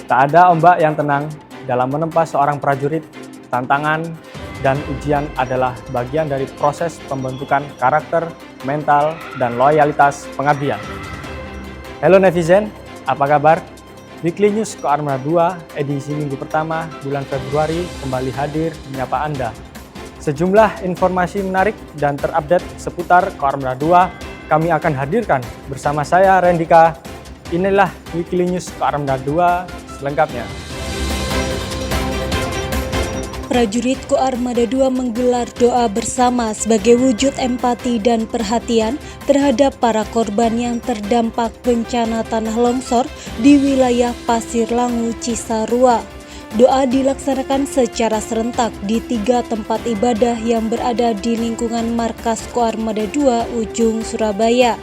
Tak ada ombak yang tenang dalam menempa seorang prajurit. Tantangan dan ujian adalah bagian dari proses pembentukan karakter, mental, dan loyalitas pengabdian. Halo netizen, apa kabar? Weekly News Koarmada 2 edisi minggu pertama bulan Februari kembali hadir menyapa Anda. Sejumlah informasi menarik dan terupdate seputar Koarmada 2 kami akan hadirkan bersama saya Rendika. Inilah Weekly News Koarmada 2 selengkapnya. Prajurit Koarmada 2 menggelar doa bersama sebagai wujud empati dan perhatian terhadap para korban yang terdampak bencana tanah longsor di wilayah Pasir Langu, Cisarua. Doa dilaksanakan secara serentak di 3 tempat ibadah yang berada di lingkungan markas Koarmada 2 Ujung, Surabaya.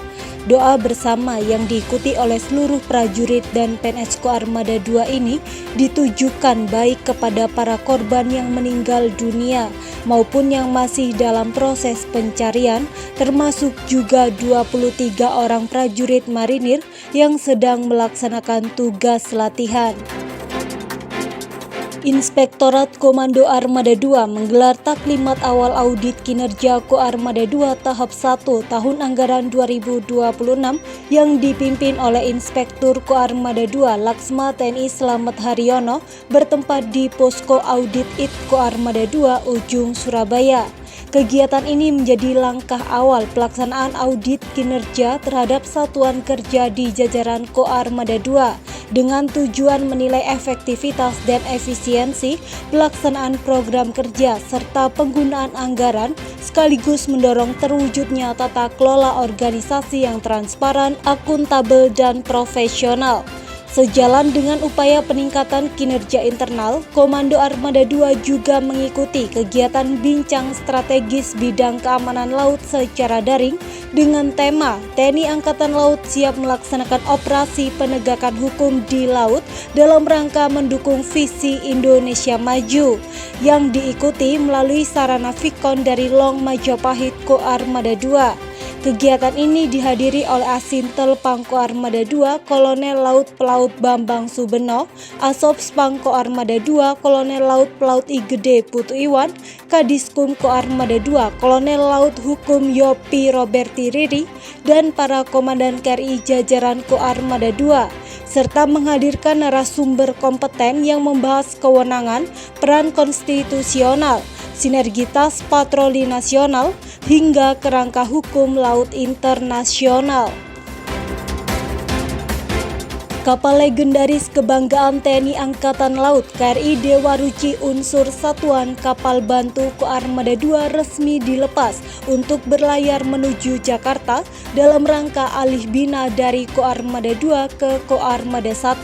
Doa bersama yang diikuti oleh seluruh prajurit dan PNS Koarmada 2 ini ditujukan baik kepada para korban yang meninggal dunia maupun yang masih dalam proses pencarian, termasuk juga 23 orang prajurit marinir yang sedang melaksanakan tugas latihan. Inspektorat Komando Armada 2 menggelar taklimat awal audit kinerja Koarmada 2 tahap 1 tahun anggaran 2026 yang dipimpin oleh Inspektur Koarmada 2 Laksma TNI Slamet Haryono bertempat di Posko Audit IT Koarmada 2 Ujung, Surabaya. Kegiatan ini menjadi langkah awal pelaksanaan audit kinerja terhadap satuan kerja di jajaran Koarmada 2 dengan tujuan menilai efektivitas dan efisiensi pelaksanaan program kerja serta penggunaan anggaran sekaligus mendorong terwujudnya tata kelola organisasi yang transparan, akuntabel, dan profesional. Sejalan dengan upaya peningkatan kinerja internal, Komando Armada 2 juga mengikuti kegiatan bincang strategis bidang keamanan laut secara daring dengan tema TNI Angkatan Laut siap melaksanakan operasi penegakan hukum di laut dalam rangka mendukung visi Indonesia Maju yang diikuti melalui sarana Vikon dari Long Majapahit Koarmada 2. Kegiatan ini dihadiri oleh Asintel Pangko Armada 2 Kolonel Laut Pelaut Bambang Subeno, Asops Pangko Armada 2 Kolonel Laut Pelaut I Gede Putu Iwan, Kadiskum Koarmada 2 Kolonel Laut Hukum Yopi Roberti Riri, dan para komandan KRI jajaran Koarmada 2, serta menghadirkan narasumber kompeten yang membahas kewenangan, peran konstitusional, sinergitas patroli nasional, hingga kerangka hukum laut internasional. Kapal legendaris kebanggaan TNI Angkatan Laut KRI Dewa Ruci unsur Satuan Kapal Bantu Koarmada 2 resmi dilepas untuk berlayar menuju Jakarta dalam rangka alih bina dari Koarmada 2 ke Koarmada 1.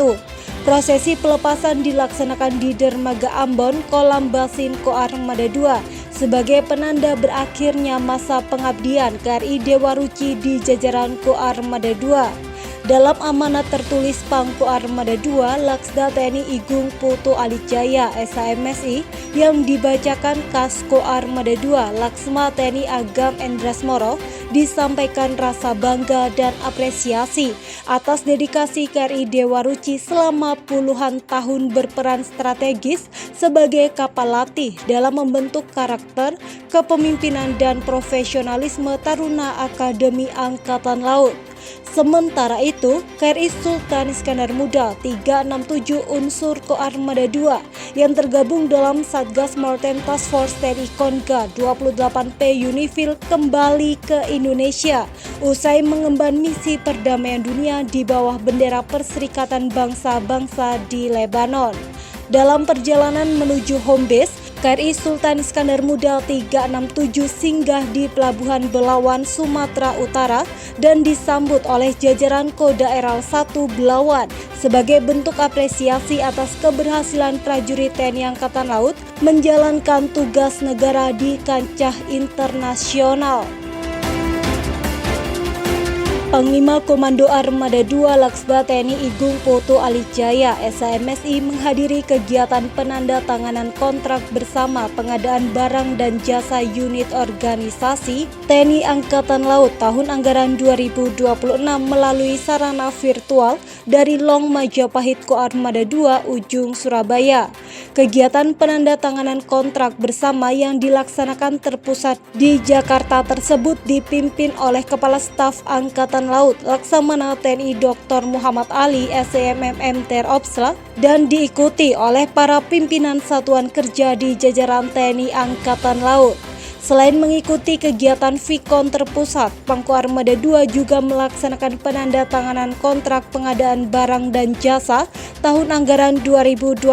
Prosesi pelepasan dilaksanakan di Dermaga Ambon, Kolam Basin Koarmada 2 sebagai penanda berakhirnya masa pengabdian KRI Dewa Ruci di jajaran Koarmada 2. Dalam amanat tertulis Pangko Armada 2 Laksda TNI Igung Putu Alijaya SHMSI yang dibacakan Kasko Armada 2 Laksma TNI Agam Endrasmoro, disampaikan rasa bangga dan apresiasi atas dedikasi KRI Dewa Ruci selama puluhan tahun berperan strategis sebagai kapal latih dalam membentuk karakter, kepemimpinan, dan profesionalisme Taruna Akademi Angkatan Laut. Sementara itu, KRI Sultan Iskandar Muda 367 unsur Koarmada 2 yang tergabung dalam Satgas Maritime Task Force TNI Konga 28P Unifil kembali ke Indonesia usai mengemban misi perdamaian dunia di bawah bendera Perserikatan Bangsa-Bangsa di Lebanon. Dalam perjalanan menuju home base, KRI Sultan Iskandar Muda 367 singgah di Pelabuhan Belawan, Sumatera Utara dan disambut oleh jajaran Kodaeral 1 Belawan sebagai bentuk apresiasi atas keberhasilan prajurit TNI Angkatan Laut menjalankan tugas negara di kancah internasional. Panglima Komando Armada 2 Laksda TNI Igung Poto Alijaya (SAMSI) menghadiri kegiatan penandatanganan kontrak bersama pengadaan barang dan jasa unit organisasi TNI Angkatan Laut tahun anggaran 2026 melalui sarana virtual dari Long Majapahit Koarmada 2 Ujung Surabaya. Kegiatan penandatanganan kontrak bersama yang dilaksanakan terpusat di Jakarta tersebut dipimpin oleh Kepala Staf Angkatan Laut Laksamana TNI Dr. Muhammad Ali SMMM Teropsla dan diikuti oleh para pimpinan satuan kerja di jajaran TNI Angkatan Laut. Selain mengikuti kegiatan Vikon terpusat, Pangko Armada 2 juga melaksanakan penandatanganan kontrak pengadaan barang dan jasa tahun anggaran 2026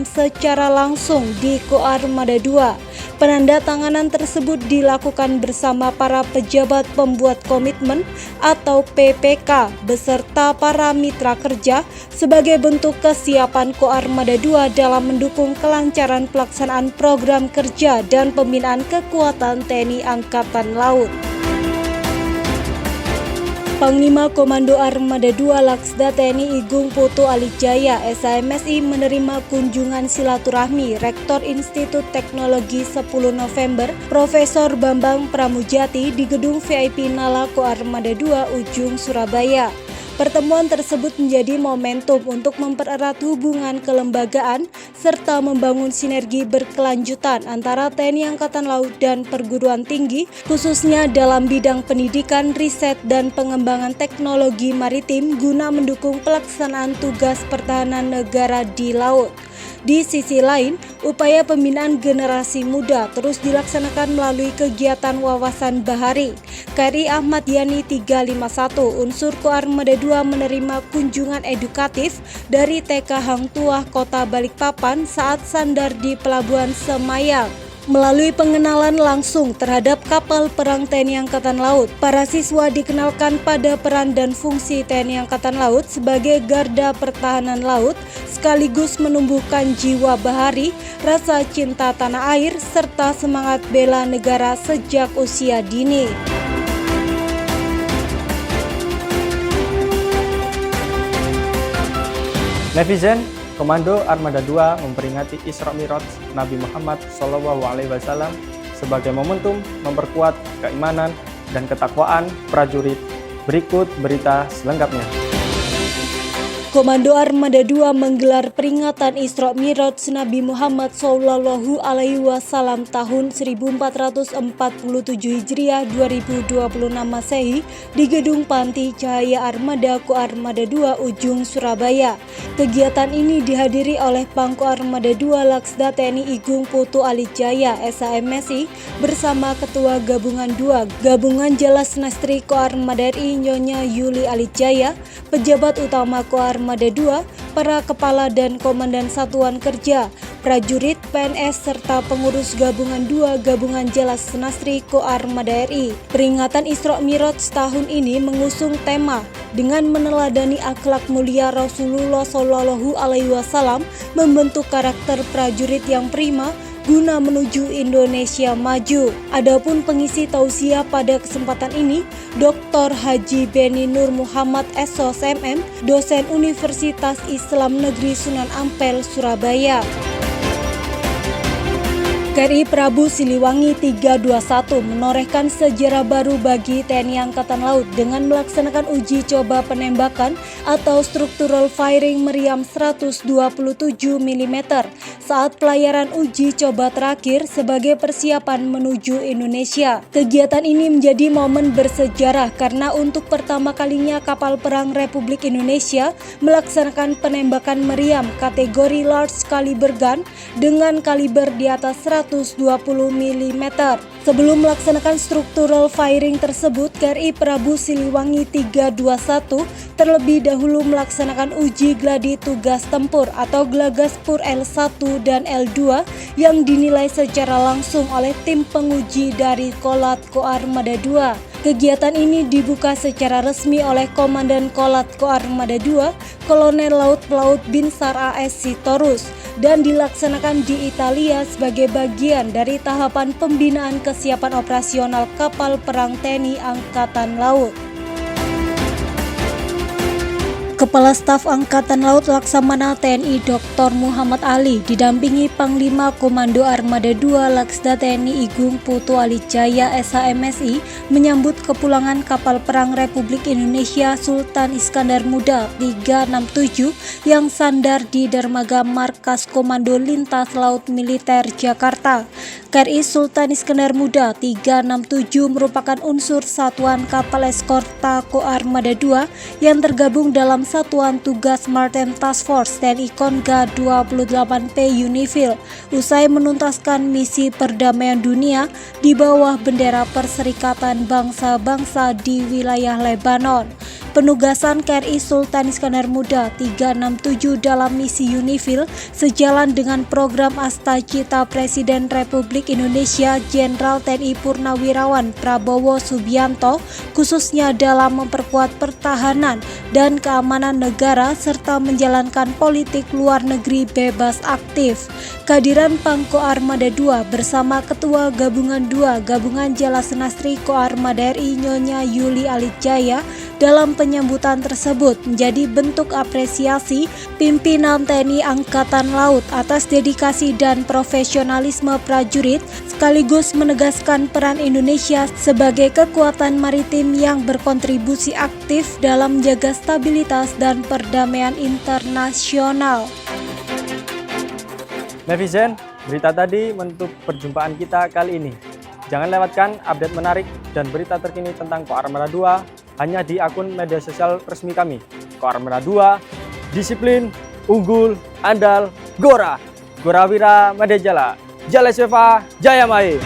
secara langsung di Koarmada 2. Penandatanganan tersebut dilakukan bersama para pejabat pembuat komitmen atau PPK beserta para mitra kerja sebagai bentuk kesiapan Koarmada 2 dalam mendukung kelancaran pelaksanaan program kerja dan pembinaan kekuatan TNI Angkatan Laut. Panglima Komando Armada 2 Laksda TNI Igung Poto Alijaya (SAMSI) menerima kunjungan silaturahmi Rektor Institut Teknologi 10 November Profesor Bambang Pramujati di Gedung VIP Nala Koarmada 2 Ujung Surabaya. Pertemuan tersebut menjadi momentum untuk mempererat hubungan kelembagaan serta membangun sinergi berkelanjutan antara TNI Angkatan Laut dan perguruan tinggi, khususnya dalam bidang pendidikan, riset, dan pengembangan teknologi maritim guna mendukung pelaksanaan tugas pertahanan negara di laut. Di sisi lain, upaya pembinaan generasi muda terus dilaksanakan melalui kegiatan wawasan bahari. KRI Ahmad Yani 351 unsur Koarmada 2 menerima kunjungan edukatif dari TK Hang Tuah Kota Balikpapan saat sandar di Pelabuhan Semayang. Melalui pengenalan langsung terhadap kapal perang TNI Angkatan Laut, para siswa dikenalkan pada peran dan fungsi TNI Angkatan Laut sebagai garda pertahanan laut, sekaligus menumbuhkan jiwa bahari, rasa cinta tanah air, serta semangat bela negara sejak usia dini. Netizen, Komando Armada 2 memperingati Isra Mi'raj Nabi Muhammad SAW sebagai momentum memperkuat keimanan dan ketakwaan prajurit. Berikut berita selengkapnya. Komando Armada 2 menggelar peringatan Isra Mi'raj Nabi Muhammad SAW tahun 1447 Hijriah 2026 Masehi di Gedung Panti Cahaya Armada Koarmada 2 Ujung Surabaya. Kegiatan ini dihadiri oleh Pangko Armada 2 Laksda TNI Igung Poto Alijaya (SAMSI) bersama Ketua Gabungan 2 Gabungan Jalas Nastri Koarmada RI Nyonya Yuli Alijaya, pejabat utama Koarmada 2, para kepala dan komandan satuan kerja, prajurit, PNS, serta pengurus Gabungan 2 Gabungan Jalas Nastri Koarmada RI. Peringatan Isra Mi'raj tahun ini mengusung tema dengan meneladani akhlak mulia Rasulullah SAW membentuk karakter prajurit yang prima guna menuju Indonesia maju. Adapun pengisi tausiah pada kesempatan ini, Dr. Haji Beni Nur Muhammad SOS MM, dosen Universitas Islam Negeri Sunan Ampel, Surabaya. KRI Prabu Siliwangi 321 menorehkan sejarah baru bagi TNI Angkatan Laut dengan melaksanakan uji coba penembakan atau structural firing meriam 127 mm saat pelayaran uji coba terakhir sebagai persiapan menuju Indonesia. Kegiatan ini menjadi momen bersejarah karena untuk pertama kalinya kapal perang Republik Indonesia melaksanakan penembakan meriam kategori large caliber gun dengan kaliber di atas 120 mm. Sebelum melaksanakan structural firing tersebut, KRI Prabu Siliwangi 321 terlebih dahulu melaksanakan uji gladi tugas tempur atau Glagaspur L1 dan L2 yang dinilai secara langsung oleh tim penguji dari Kolat Koarmada 2. Kegiatan ini dibuka secara resmi oleh Komandan Kolat Koarmada 2, Kolonel Laut Pelaut Binsar AS Sitorus, dan dilaksanakan di Italia sebagai bagian dari tahapan pembinaan kesiapan operasional kapal perang TNI Angkatan Laut. Kepala Staf Angkatan Laut Laksamana TNI Dr. Muhammad Ali didampingi Panglima Komando Armada II Laksda TNI Igung Putu Alijaya SHMSI menyambut kepulangan kapal perang Republik Indonesia Sultan Iskandar Muda 367 yang sandar di dermaga Markas Komando Lintas Laut Militer Jakarta. KRI Sultan Iskandar Muda 367 merupakan unsur satuan kapal eskorta Koarmada II yang tergabung dalam Satuan Tugas Maritime Task Force TNI Konga 28P UNIFIL usai menuntaskan misi perdamaian dunia di bawah bendera Perserikatan Bangsa-Bangsa di wilayah Lebanon. Penugasan KRI Sultan Iskandar Muda 367 dalam misi UNIFIL sejalan dengan program Astacita Presiden Republik Indonesia Jenderal TNI Purnawirawan Prabowo Subianto, khususnya dalam memperkuat pertahanan dan keamanan negara serta menjalankan politik luar negeri bebas aktif. Kehadiran Pangko Armada II bersama Ketua Gabungan II Gabungan Jala Senastri Koarmada RI Nyonya Yuli Alijaya dalam penyambutan tersebut menjadi bentuk apresiasi pimpinan TNI Angkatan Laut atas dedikasi dan profesionalisme prajurit, sekaligus menegaskan peran Indonesia sebagai kekuatan maritim yang berkontribusi aktif dalam menjaga stabilitas dan perdamaian internasional. Netizen, berita tadi menutup perjumpaan kita kali ini. Jangan lewatkan update menarik dan berita terkini tentang Koarmada II hanya di akun media sosial resmi kami. Koarmada II, disiplin, unggul, andal, Gorawira Media Jala. Jala Seva, Jaya Mai.